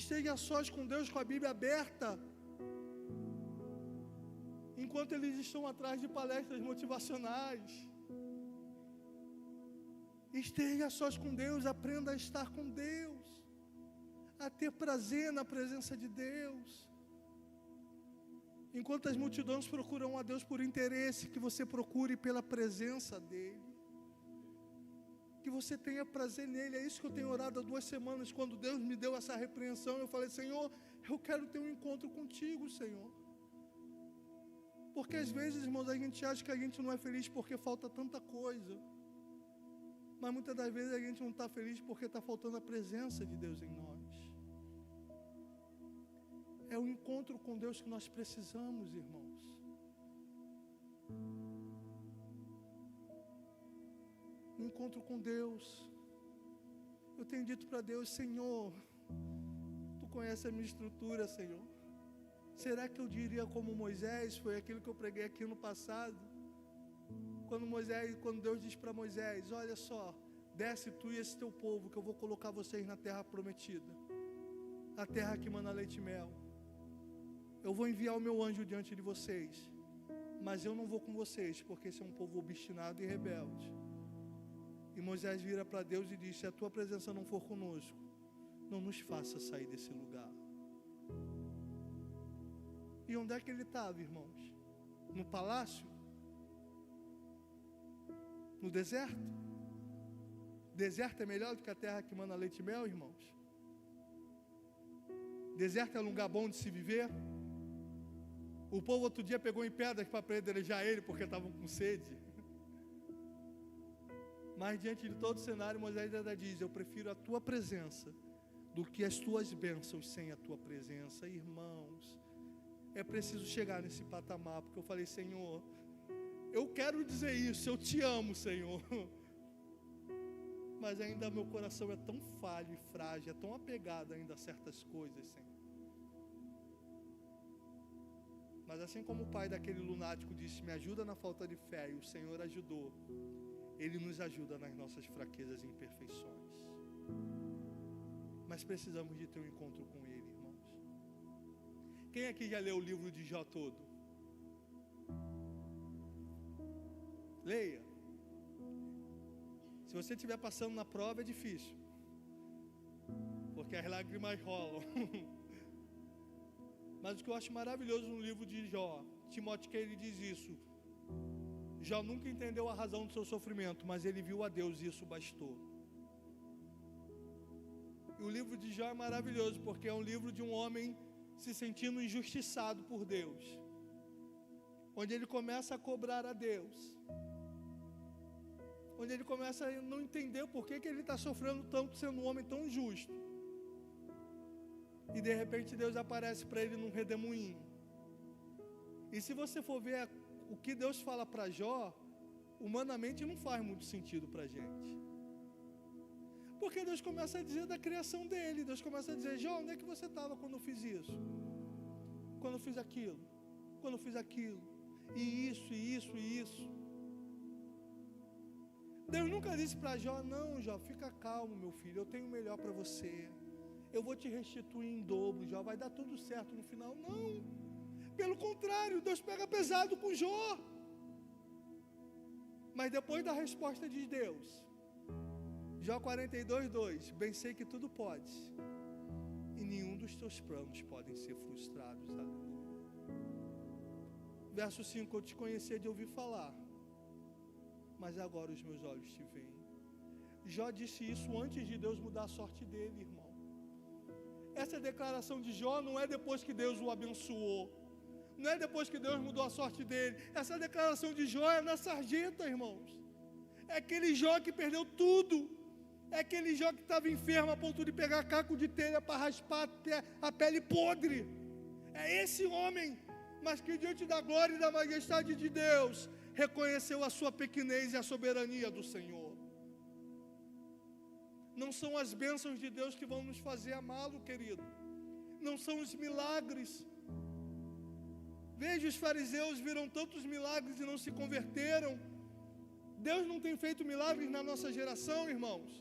Esteja a sós com Deus com a Bíblia aberta, enquanto eles estão atrás de palestras motivacionais. Esteja a sós com Deus, aprenda a estar com Deus, a ter prazer na presença de Deus. Enquanto as multidões procuram a Deus por interesse, que você procure pela presença dEle. Que você tenha prazer nele. É isso que eu tenho orado há 2 semanas. Quando Deus me deu essa repreensão, eu falei: Senhor, eu quero ter um encontro contigo, Senhor. Porque às vezes, irmãos, a gente acha que a gente não é feliz porque falta tanta coisa. Mas muitas das vezes a gente não está feliz porque está faltando a presença de Deus em nós. É o encontro com Deus que nós precisamos, irmãos. Encontro com Deus. Eu tenho dito para Deus: Senhor, Tu conheces a minha estrutura, Senhor. Será que eu diria como Moisés? Foi aquilo que eu preguei aqui no passado. Quando Deus diz para Moisés: olha só, desce tu e esse teu povo, que eu vou colocar vocês na terra prometida, a terra que mana leite e mel. Eu vou enviar o meu anjo diante de vocês, mas eu não vou com vocês, porque esse é um povo obstinado e rebelde. E Moisés vira para Deus e diz: se a tua presença não for conosco, não nos faça sair desse lugar. E onde é que ele estava, irmãos? No palácio? No deserto? Deserto é melhor do que a terra que mana leite e mel, irmãos? Deserto é um lugar bom de se viver? O povo outro dia pegou em pedras para apedrejar ele, porque estavam com sede. Mas diante de todo o cenário, Moisés ainda diz: eu prefiro a tua presença do que as tuas bênçãos sem a tua presença. Irmãos, é preciso chegar nesse patamar, porque eu falei: Senhor, eu quero dizer isso, eu te amo, Senhor, mas ainda meu coração é tão falho e frágil, é tão apegado ainda a certas coisas, Senhor. Mas assim como o pai daquele lunático disse: me ajuda na falta de fé, e o Senhor ajudou, Ele nos ajuda nas nossas fraquezas e imperfeições. Mas precisamos de ter um encontro com Ele, irmãos. Quem aqui já leu o livro de Jó todo? Leia. Se você estiver passando na prova, é difícil, porque as lágrimas rolam. Mas o que eu acho maravilhoso no livro de Jó, Timóteo, que ele diz isso: Jó nunca entendeu a razão do seu sofrimento, mas ele viu a Deus e isso bastou. E o livro de Jó é maravilhoso, porque é um livro de um homem se sentindo injustiçado por Deus, onde ele começa a cobrar a Deus, onde ele começa a não entender por que ele está sofrendo tanto sendo um homem tão justo. E de repente Deus aparece para ele num redemoinho. E se você for ver o que Deus fala para Jó, humanamente não faz muito sentido para a gente. Porque Deus começa a dizer da criação dele. Deus começa a dizer: Jó, onde é que você estava quando eu fiz isso? Quando eu fiz aquilo? Quando eu fiz aquilo? E isso, e isso, e isso. Deus nunca disse para Jó: não, Jó, fica calmo, meu filho, eu tenho o melhor para você. Eu vou te restituir em dobro, Jó, vai dar tudo certo no final. Não, pelo contrário, Deus pega pesado com Jó. Mas depois da resposta de Deus, Jó 42:2, bem sei que tudo podes, e nenhum dos teus planos podem ser frustrados. Aleluia. Verso 5, eu te conhecia de ouvir falar, mas agora os meus olhos te veem. Jó disse isso antes de Deus mudar a sorte dele, irmão. Essa declaração de Jó não é depois que Deus o abençoou, não é depois que Deus mudou a sorte dele. Essa declaração de Jó é na sarjeta, irmãos. É aquele Jó que perdeu tudo. É aquele Jó que estava enfermo a ponto de pegar caco de telha para raspar a pele podre. É esse homem, mas que diante da glória e da majestade de Deus, reconheceu a sua pequenez e a soberania do Senhor. Não são as bênçãos de Deus que vão nos fazer amá-lo, querido. Não são os milagres. Veja, os fariseus viram tantos milagres e não se converteram. Deus não tem feito milagres na nossa geração, irmãos.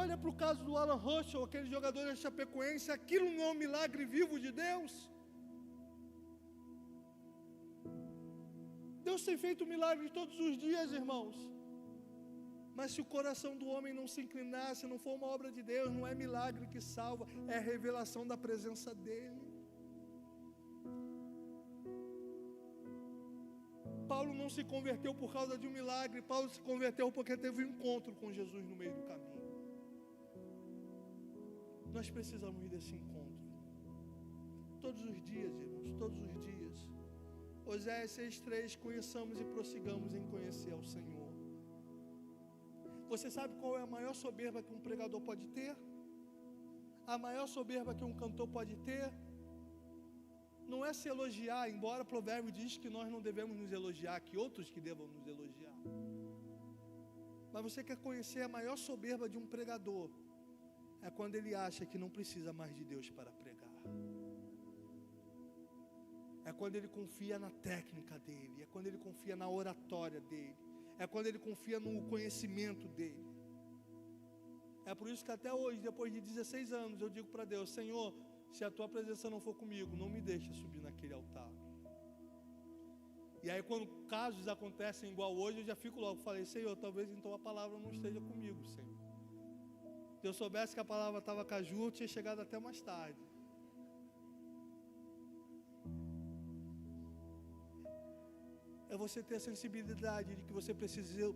Olha para o caso do Alan Ruschel, aquele jogador da Chapecoense. Aquilo não é um milagre vivo de Deus? Deus tem feito milagres todos os dias, irmãos. Mas se o coração do homem não se inclinar, se não for uma obra de Deus, não é milagre que salva, é a revelação da presença dEle. Paulo não se converteu por causa de um milagre, Paulo se converteu porque teve um encontro com Jesus no meio do caminho. Nós precisamos desse encontro. Todos os dias, irmãos, todos os dias. Oséias 6:3, conheçamos e prossigamos em conhecer ao Senhor. Você sabe qual é a maior soberba que um pregador pode ter? A maior soberba que um cantor pode ter? Não é se elogiar, embora o provérbio diz que nós não devemos nos elogiar, que outros que devam nos elogiar. Mas você quer conhecer a maior soberba de um pregador? É quando ele acha que não precisa mais de Deus para pregar. É quando ele confia na técnica dele, é quando ele confia na oratória dele, é quando ele confia no conhecimento dele. É por isso que até hoje, depois de 16 anos, eu digo para Deus: Senhor, se a tua presença não for comigo, não me deixa subir naquele altar. E aí quando casos acontecem igual hoje, eu já fico logo, falei: Senhor, talvez então a palavra não esteja comigo, Senhor. Se eu soubesse que a palavra estava com a Ju, eu tinha chegado até mais tarde. É você ter a sensibilidade de que você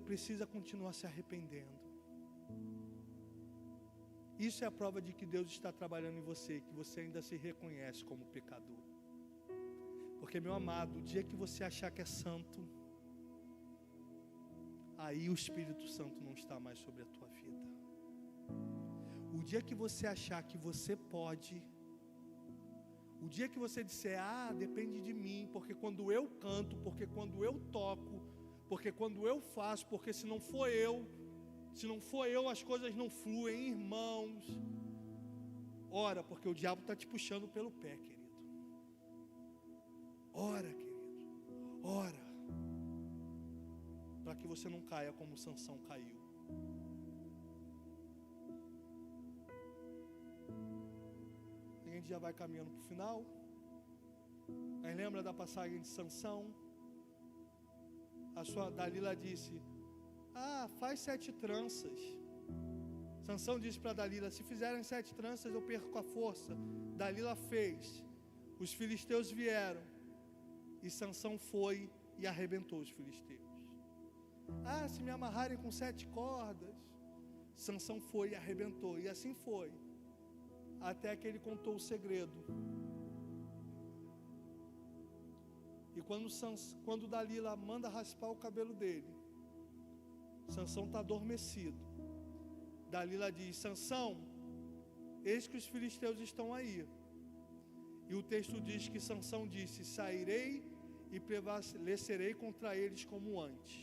precisa continuar se arrependendo. Isso é a prova de que Deus está trabalhando em você, que você ainda se reconhece como pecador. Porque, meu amado, o dia que você achar que é santo, aí o Espírito Santo não está mais sobre a tua vida. O dia que você achar que você pode, o dia que você disser, depende de mim, porque quando eu canto, porque quando eu toco, porque quando eu faço, porque se não for eu, as coisas não fluem, irmãos. Ora, porque o diabo está te puxando pelo pé, querido. Ora, querido, ora, para que você não caia como Sansão caiu. A gente já vai caminhando para o final. Mas lembra da passagem de Sansão? A sua Dalila disse, faz 7 tranças. Sansão disse para Dalila, se fizerem 7 tranças eu perco a força. Dalila fez. Os filisteus vieram. E Sansão foi e arrebentou os filisteus. Se me amarrarem com 7 cordas. Sansão foi e arrebentou. E assim foi. Até que ele contou o segredo. E quando Dalila manda raspar o cabelo dele, Sansão está adormecido. Dalila diz, Sansão, eis que os filisteus estão aí. E o texto diz que Sansão disse, sairei e prevalecerei contra eles como antes.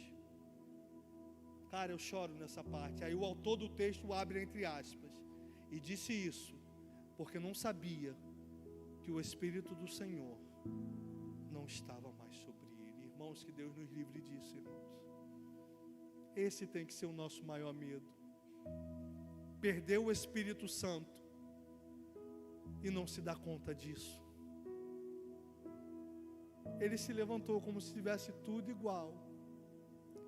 Cara, eu choro nessa parte. Aí o autor do texto abre entre aspas. E disse isso, porque não sabia que o Espírito do Senhor não estava mais sobre ele. Irmãos, que Deus nos livre disso, irmãos. Esse tem que ser o nosso maior medo. Perder o Espírito Santo e não se dar conta disso. Ele se levantou como se tivesse tudo igual.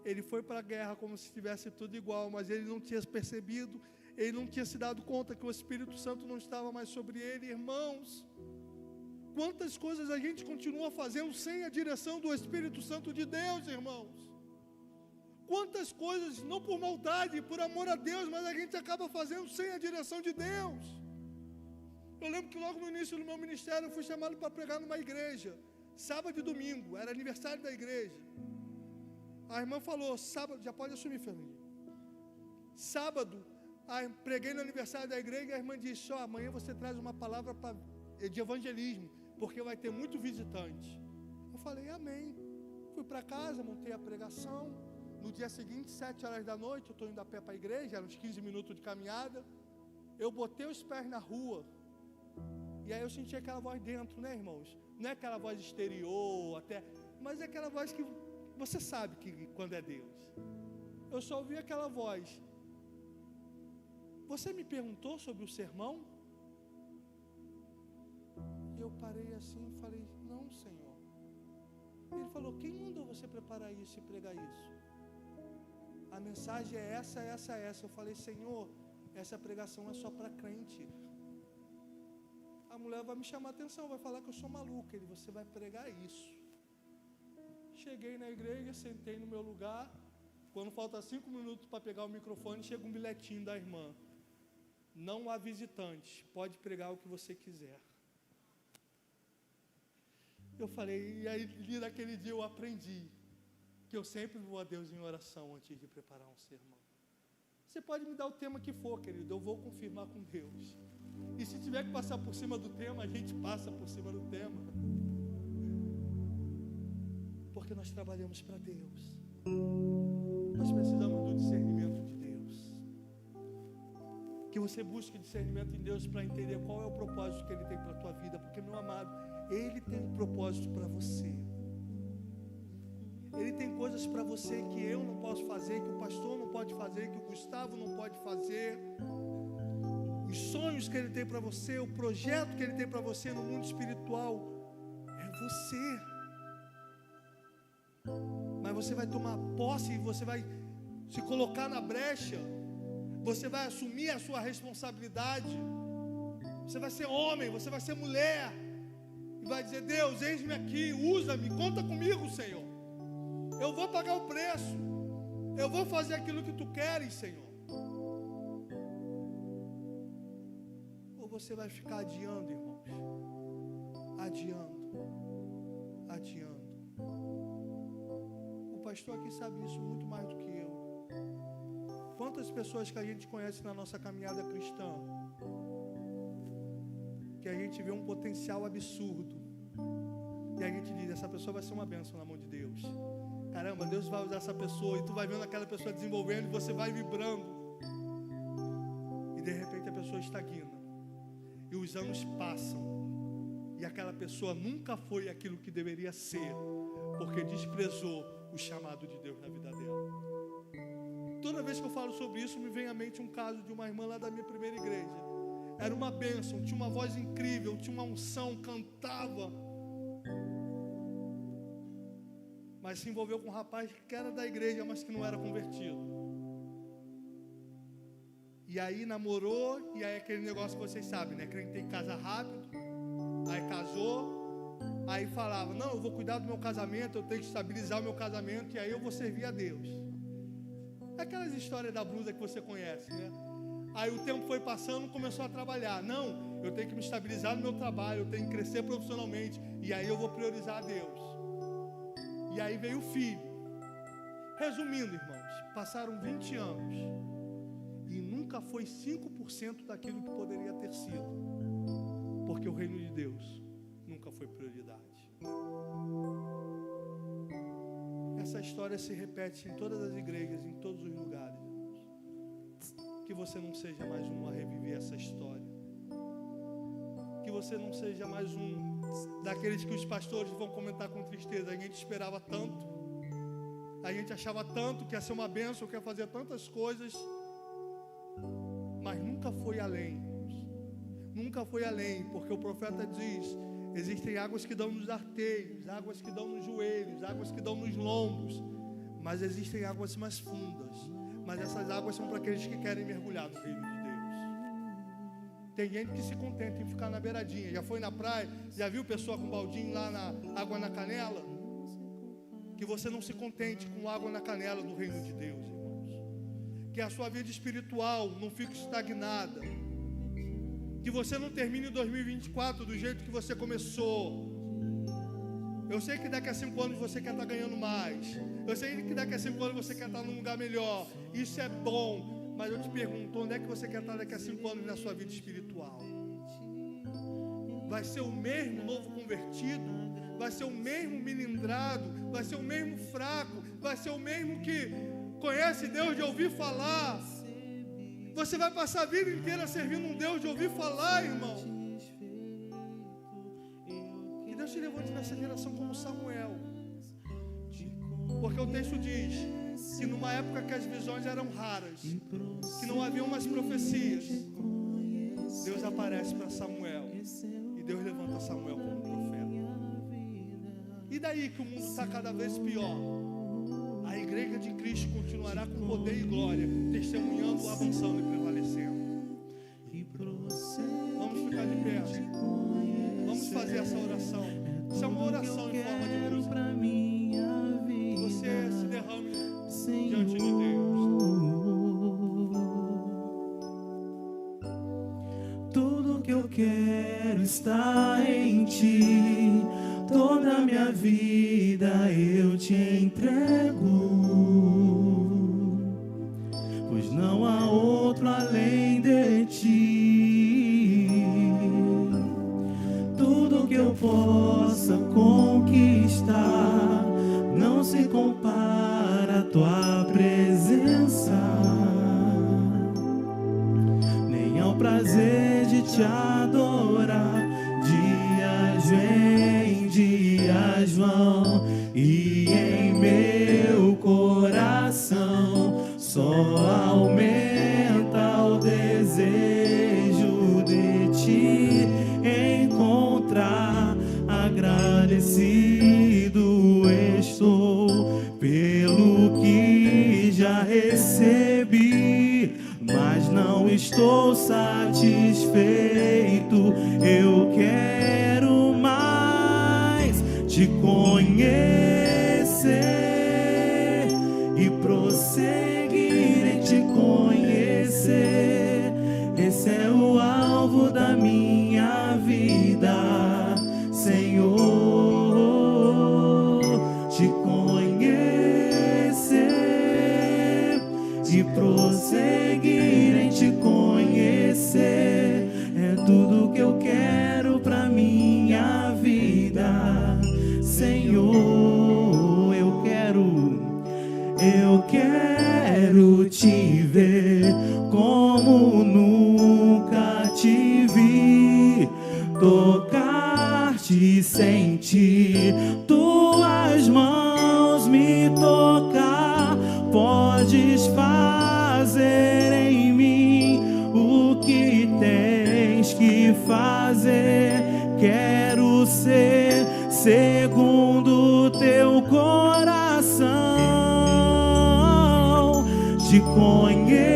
Ele foi para a guerra como se tivesse tudo igual, mas ele não tinha percebido, ele não tinha se dado conta que o Espírito Santo não estava mais sobre ele. Irmãos, quantas coisas a gente continua fazendo sem a direção do Espírito Santo de Deus, irmãos? Quantas coisas, não por maldade, por amor a Deus, mas a gente acaba fazendo sem a direção de Deus. Eu lembro que logo no início do meu ministério eu fui chamado para pregar numa igreja, sábado e domingo, era aniversário da igreja. A irmã falou, sábado, já pode assumir, Fernandinho. Sábado, preguei no aniversário da igreja e a irmã disse, amanhã você traz uma palavra de evangelismo, porque vai ter muito visitante. Eu falei, amém. Fui para casa, montei a pregação. No dia seguinte, 7 horas da noite, eu estou indo a pé para a igreja, eram uns 15 minutos de caminhada. Eu botei os pés na rua. E aí eu senti aquela voz dentro, né, irmãos? Não é aquela voz exterior, mas é aquela voz que você sabe que quando é Deus. Eu só ouvi aquela voz. Você me perguntou sobre o sermão? E eu parei assim e falei, não, Senhor. Ele falou, quem mandou você preparar isso e pregar isso? A mensagem é essa. Eu falei, Senhor, essa pregação é só para crente. A mulher vai me chamar a atenção, vai falar que eu sou maluco. Ele, você vai pregar isso. Cheguei na igreja, sentei no meu lugar. Quando falta 5 minutos para pegar o microfone, chega um bilhetinho da irmã. Não há visitantes, pode pregar o que você quiser. Eu falei, e aí naquele dia eu aprendi que eu sempre vou a Deus em oração antes de preparar um sermão. Você pode me dar o tema que for, querido, eu vou confirmar com Deus. E se tiver que passar por cima do tema, a gente passa por cima do tema. Porque nós trabalhamos para Deus. Nós precisamos do discernimento de Deus. Que você busque discernimento em Deus para entender qual é o propósito que Ele tem para a tua vida. Porque, meu amado, Ele tem um propósito para você. Ele tem coisas para você que eu não posso fazer, que o pastor não pode fazer, que o Gustavo não pode fazer. Os sonhos que Ele tem para você, o projeto que Ele tem para você no mundo espiritual, é você. Mas você vai tomar posse, você vai se colocar na brecha, você vai assumir a sua responsabilidade, você vai ser homem, você vai ser mulher, e vai dizer, Deus, eis-me aqui, usa-me, conta comigo, Senhor. Eu vou pagar o preço. Eu vou fazer aquilo que Tu queres, Senhor. você vai ficar adiando, irmãos. Adiando. O pastor aqui sabe isso muito mais do que eu. Quantas pessoas que a gente conhece na nossa caminhada cristã, que a gente vê um potencial absurdo, e a gente diz, essa pessoa vai ser uma bênção na mão de Deus. Caramba, Deus vai usar essa pessoa, e tu vai vendo aquela pessoa desenvolvendo, e você vai vibrando, e de repente a pessoa estagna, e os anos passam, e aquela pessoa nunca foi aquilo que deveria ser, porque desprezou o chamado de Deus na vida dela. Toda vez que eu falo sobre isso, me vem à mente um caso de uma irmã lá da minha primeira igreja. Era uma bênção, tinha uma voz incrível, tinha uma unção, cantava, mas se envolveu com um rapaz que era da igreja, mas que não era convertido. E aí namorou, e aí aquele negócio que vocês sabem, né? Crente tem que casar rápido. Aí casou, aí falava, não, eu vou cuidar do meu casamento, eu tenho que estabilizar o meu casamento, e aí eu vou servir a Deus. Aquelas histórias da blusa que você conhece, né? Aí o tempo foi passando, começou a trabalhar. Não, eu tenho que me estabilizar no meu trabalho, eu tenho que crescer profissionalmente, e aí eu vou priorizar a Deus. E aí veio o filho. Resumindo, irmãos, passaram 20 anos e nunca foi 5% daquilo que poderia ter sido, porque o reino de Deus nunca foi prioridade. Essa história se repete em todas as igrejas, em todos os lugares, irmãos. Que você não seja mais um a reviver essa história. Que você não seja mais um daqueles que os pastores vão comentar com tristeza. A gente esperava tanto, a gente achava tanto que ia ser uma bênção, que ia fazer tantas coisas, mas nunca foi além. Nunca foi além, porque o profeta diz, existem águas que dão nos arteios, águas que dão nos joelhos, águas que dão nos lombos, mas existem águas mais fundas. Mas essas águas são para aqueles que querem mergulhar no reino de Deus. Tem gente que se contenta em ficar na beiradinha. Já foi na praia, já viu pessoa com baldinho lá na água na canela? Que você não se contente com água na canela do reino de Deus, irmãos. Que a sua vida espiritual não fique estagnada. Que você não termine 2024 do jeito que você começou. Eu sei que daqui a 5 anos você quer estar ganhando mais. Eu sei que daqui a 5 anos você quer estar num lugar melhor. Isso é bom. Mas eu te pergunto, onde é que você quer estar daqui a 5 anos na sua vida espiritual? Vai ser o mesmo novo convertido? Vai ser o mesmo melindrado? Vai ser o mesmo fraco? Vai ser o mesmo que conhece Deus de ouvir falar? Você vai passar a vida inteira servindo um Deus de ouvir falar, irmão. Que Deus te levante nessa geração como Samuel. Porque o texto diz que numa época que as visões eram raras, que não haviam mais profecias, Deus aparece para Samuel. E Deus levanta Samuel como profeta. E daí que o mundo está cada vez pior, a igreja de Cristo continuará com poder e glória, testemunhando, avançando e prevalecendo. Vamos ficar de pé. Vamos fazer essa oração. Isso é uma oração em forma de música. Você se derrame diante de Deus. Tudo que eu quero está em Ti. Toda a minha vida eu te entrego, pois não há outro além de Ti. Tudo que eu possa conquistar não se compara à Tua presença, nem ao prazer de Te adorar. Dias vêm, dias vão, e em meu coração só aumenta o desejo de Te encontrar. Agradecido estou pelo que já recebi, mas não estou satisfeito. Eu quero mais Te conhecer e prosseguir em Te conhecer. esse é o alvo da minha vida, Senhor, te conhecer e prosseguir em te conhecer, é tudo que eu quero pra minha vida, Senhor, eu quero te ver como nunca te vi, tocar-te, sentir tuas mãos me tocar, podes fazer em mim o que tens que fazer, quero ser segundo teu coração, te conhecer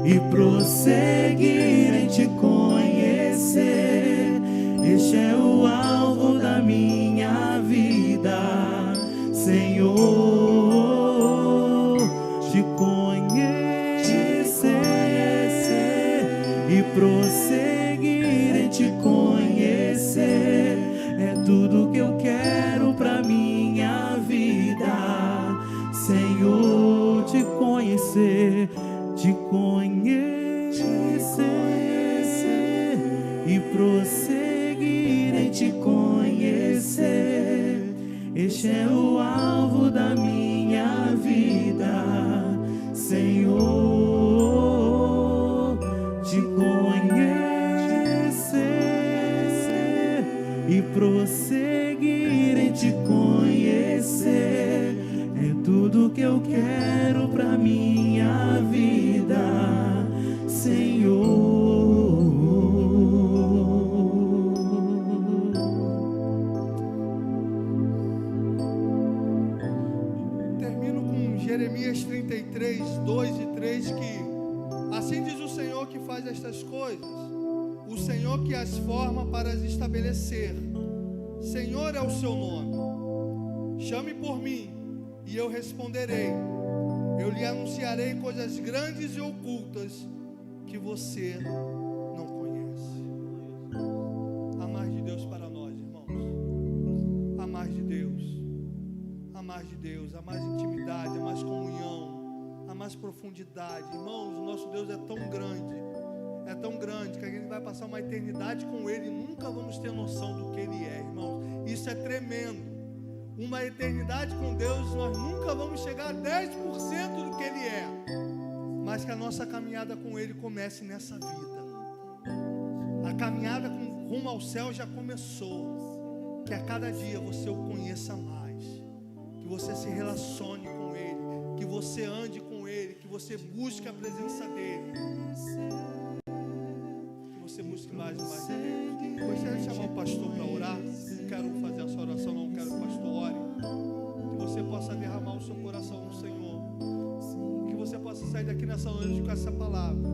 e prosseguir em te conhecer, este é o alvo da minha vida, Senhor, te conhecer e prosseguir em te conhecer, é tudo que eu quero pra minha vida, Senhor, te conhecer e prosseguir em te conhecer, este é o alvo da minha vida, Senhor, te conhecer e prosseguir em te conhecer, é tudo que eu quero pra minha vida, Senhor. Termino com Jeremias 33, 2 e 3, que assim diz o Senhor que faz estas coisas, o Senhor que as forma para as estabelecer. Senhor é o seu nome. Chame por mim e eu responderei. Eu lhe anunciarei coisas grandes e ocultas que você não conhece. Há mais de Deus para nós, irmãos. Há mais de Deus. Há mais de Deus. Há mais intimidade, há mais comunhão, há mais profundidade. Irmãos, o nosso Deus é tão grande que a gente vai passar uma eternidade com Ele e nunca vamos ter noção do que Ele é, irmãos. Isso é tremendo. Uma eternidade com Deus, nós nunca vamos chegar a 10% do que Ele é, mas que a nossa caminhada com Ele comece nessa vida. A caminhada rumo ao céu já começou. Que a cada dia você o conheça mais, que você se relacione com Ele, que você ande com Ele, que você busque a presença dEle, que você busque mais e mais de Deus. Gostaria de chamar o pastor para orar. Não quero fazer essa oração, não quero que o pastor ore. Que você possa derramar o seu coração no Senhor, que você possa sair daqui nessa noite com essa palavra.